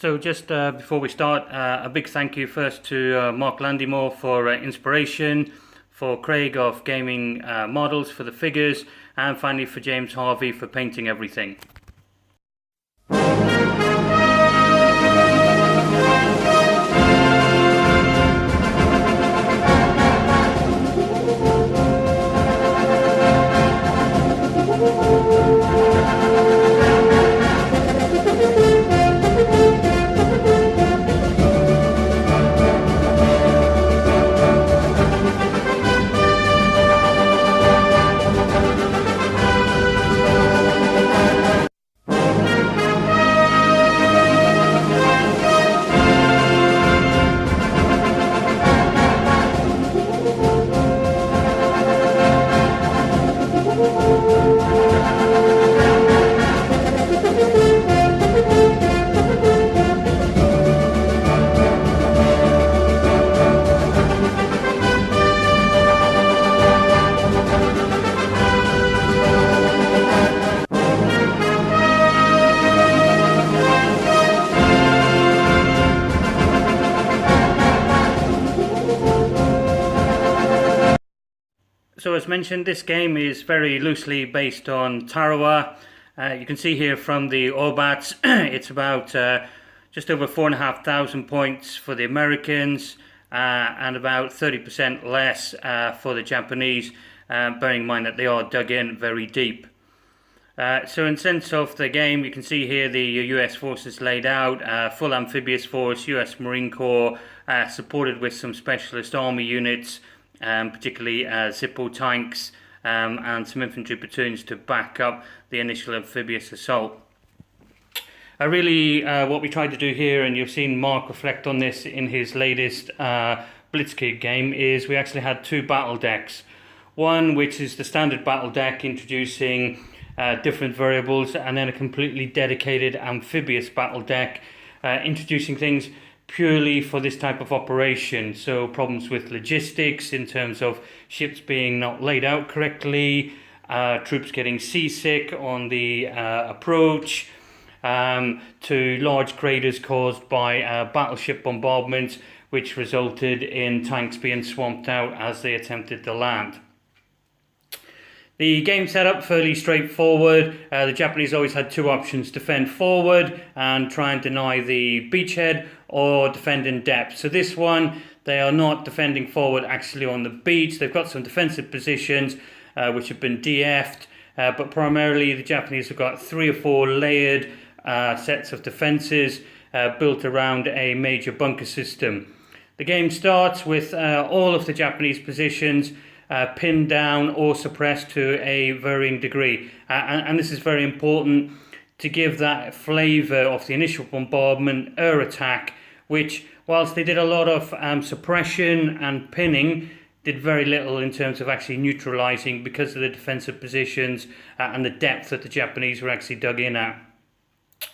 So just before we start, a big thank you first to Mark Landymore for inspiration, for Craig of Gaming Models for the figures, and finally for James Harvey for painting everything. So as mentioned, this game is very loosely based on Tarawa. You can see here from the Orbats, it's about just over 4,500 points for the Americans and about 30% less for the Japanese, bearing in mind that they are dug in very deep. So in sense of the game, you can see here the US forces laid out, full amphibious force, US Marine Corps, supported with some specialist army units, particularly Zippo tanks and some infantry platoons to back up the initial amphibious assault. Really what we tried to do here, and you've seen Mark reflect on this in his latest Blitzkrieg game, is we actually had two battle decks. One which is the standard battle deck introducing different variables, and then a completely dedicated amphibious battle deck introducing things purely for this type of operation. So problems with logistics in terms of ships being not laid out correctly, troops getting seasick on the approach, to large craters caused by battleship bombardments, which resulted in tanks being swamped out as they attempted to land. The game setup fairly straightforward. The Japanese always had two options: defend forward and try and deny the beachhead, or defend in depth. So this one, they are not defending forward actually on the beach. They've got some defensive positions which have been DF'd, but primarily the Japanese have got 3 or 4 layered sets of defenses built around a major bunker system. The game starts with all of the Japanese positions pinned down or suppressed to a varying degree, and this is very important to give that flavour of the initial bombardment air attack, which, whilst they did a lot of suppression and pinning, did very little in terms of actually neutralising because of the defensive positions and the depth that the Japanese were actually dug in at.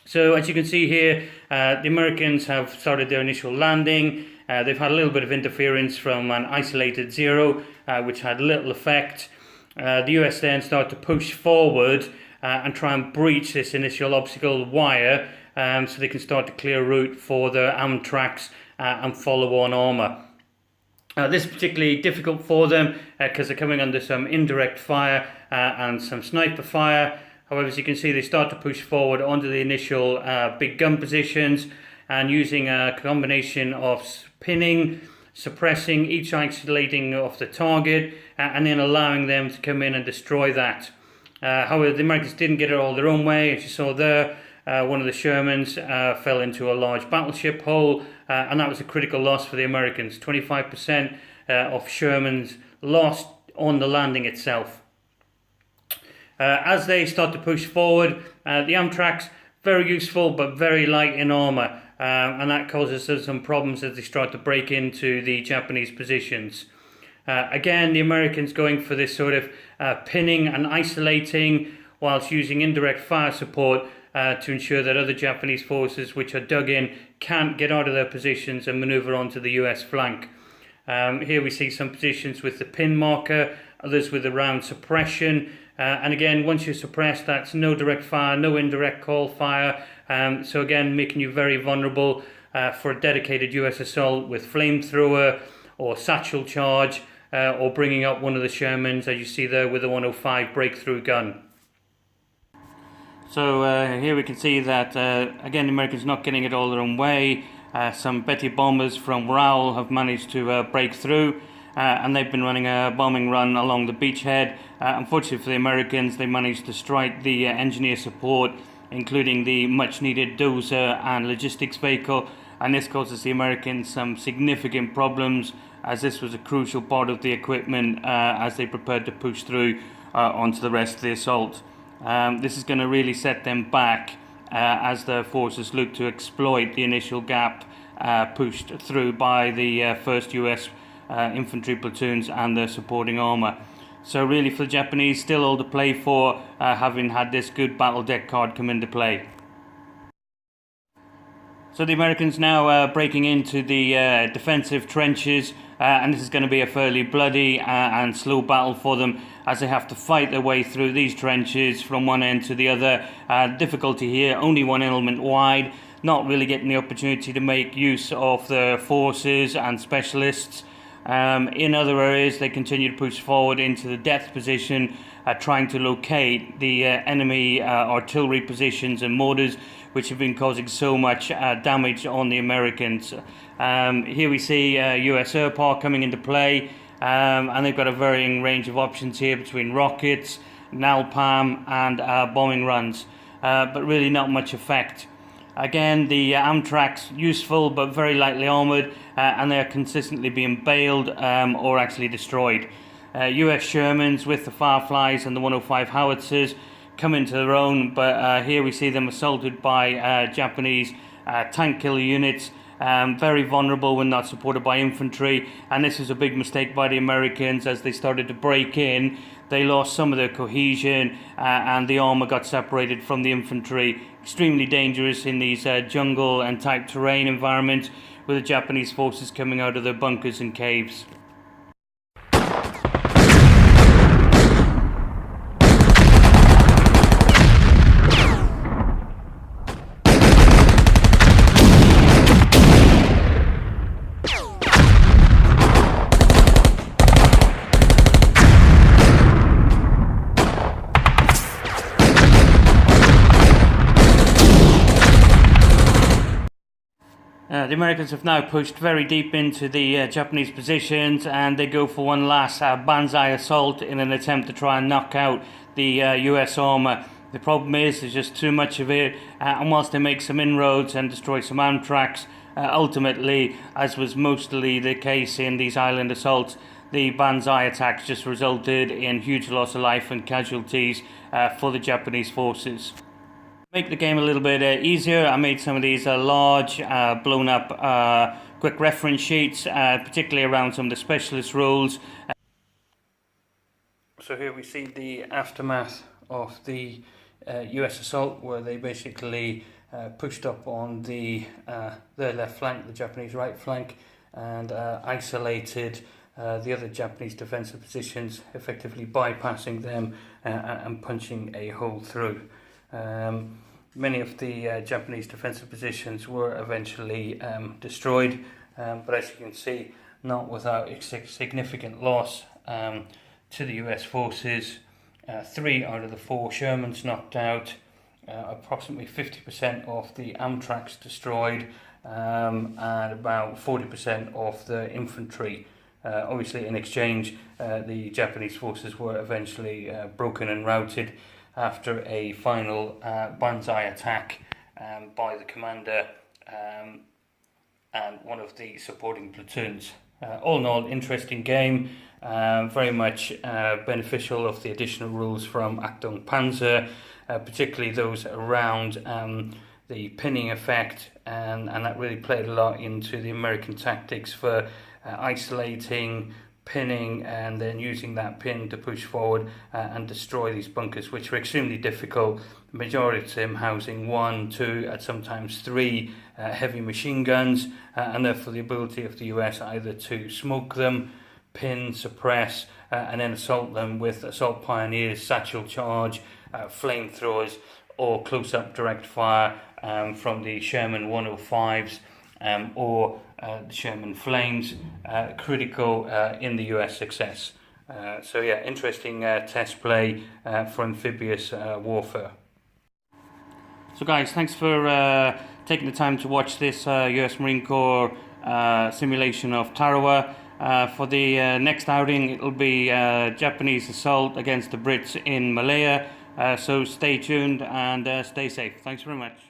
So as you can see here, the Americans have started their initial landing. They've had a little bit of interference from an isolated zero, which had little effect. The US then start to push forward and try and breach this initial obstacle wire, so they can start to clear a route for the Amtracs and follow-on armour. This is particularly difficult for them because they're coming under some indirect fire and some sniper fire. However, as you can see, they start to push forward onto the initial big gun positions, and using a combination of pinning, suppressing, each isolating of the target, and then allowing them to come in and destroy that. However, the Americans didn't get it all their own way. As you saw there, one of the Shermans fell into a large battleship hull, and that was a critical loss for the Americans. 25% of Shermans lost on the landing itself. As they start to push forward, the Amtracs, very useful but very light in armour, and that causes some problems as they start to break into the Japanese positions. Again, the Americans going for this sort of pinning and isolating, whilst using indirect fire support to ensure that other Japanese forces which are dug in can't get out of their positions and manoeuvre onto the US flank. Here we see some positions with the pin marker, others with the round suppression, and again, once you're suppressed, that's no direct fire, no indirect call fire, So again, making you very vulnerable for a dedicated US assault with flamethrower or satchel charge, or bringing up one of the Shermans, as you see there, with a 105 breakthrough gun. So here we can see that, again, the Americans not getting it all their own way. Some Betty bombers from Raoul have managed to break through, and they've been running a bombing run along the beachhead. Unfortunately for the Americans, they managed to strike the engineer support, including the much needed dozer and logistics vehicle, and this causes the Americans some significant problems, as this was a crucial part of the equipment as they prepared to push through onto the rest of the assault. This is going to really set them back as the forces look to exploit the initial gap pushed through by the 1st US infantry platoons and their supporting armour. So really for the Japanese, still all to play for, having had this good battle deck card come into play. So the Americans now breaking into the defensive trenches, and this is going to be a fairly bloody and slow battle for them, as they have to fight their way through these trenches from one end to the other. Difficulty here, only one element wide, not really getting the opportunity to make use of the forces and specialists. In other areas, they continue to push forward into the depth position, trying to locate the enemy artillery positions and mortars, which have been causing so much damage on the Americans. Here we see US air power coming into play, and they've got a varying range of options here between rockets, napalm and bombing runs, but really not much effect. Again, the Amtracs useful but very lightly armoured, and they are consistently being bailed or actually destroyed. US Shermans with the Fireflies and the 105 howitzers come into their own, but here we see them assaulted by Japanese tank killer units, very vulnerable when not supported by infantry, and this is a big mistake by the Americans. As they started to break in, they lost some of their cohesion, and the armour got separated from the infantry. Extremely dangerous in these jungle and type terrain environments, with the Japanese forces coming out of their bunkers and caves. The Americans have now pushed very deep into the Japanese positions, and they go for one last banzai assault in an attempt to try and knock out the US armour. The problem is there's just too much of it, and whilst they make some inroads and destroy some Amtracs, ultimately, as was mostly the case in these island assaults, the banzai attacks just resulted in huge loss of life and casualties for the Japanese forces. Make the game a little bit easier, I made some of these large blown up quick reference sheets, particularly around some of the specialist rules. So here we see the aftermath of the US assault, where they basically pushed up on their left flank, the Japanese right flank, and isolated the other Japanese defensive positions, effectively bypassing them and punching a hole through. Many of the Japanese defensive positions were eventually destroyed, but as you can see, not without significant loss to the US forces. 3 out of the 4 Shermans knocked out, approximately 50% of the Amtracs destroyed, and about 40% of the infantry. Obviously, in exchange, the Japanese forces were eventually broken and routed after a final banzai attack by the commander and one of the supporting platoons. All in all, interesting game, very much beneficial of the additional rules from Actung Panzer, particularly those around the pinning effect, and that really played a lot into the American tactics for isolating, pinning, and then using that pin to push forward and destroy these bunkers, which were extremely difficult. The majority of them housing 1, 2, and sometimes 3 heavy machine guns, and therefore the ability of the US either to smoke them, pin, suppress, and then assault them with assault pioneers, satchel charge, flamethrowers, or close-up direct fire from the Sherman 105s or the Sherman Flames, critical in the US success. So yeah, interesting test play for amphibious warfare. So guys, thanks for taking the time to watch this US Marine Corps simulation of Tarawa. For the next outing, it'll be Japanese assault against the Brits in Malaya. So stay tuned and stay safe. Thanks very much.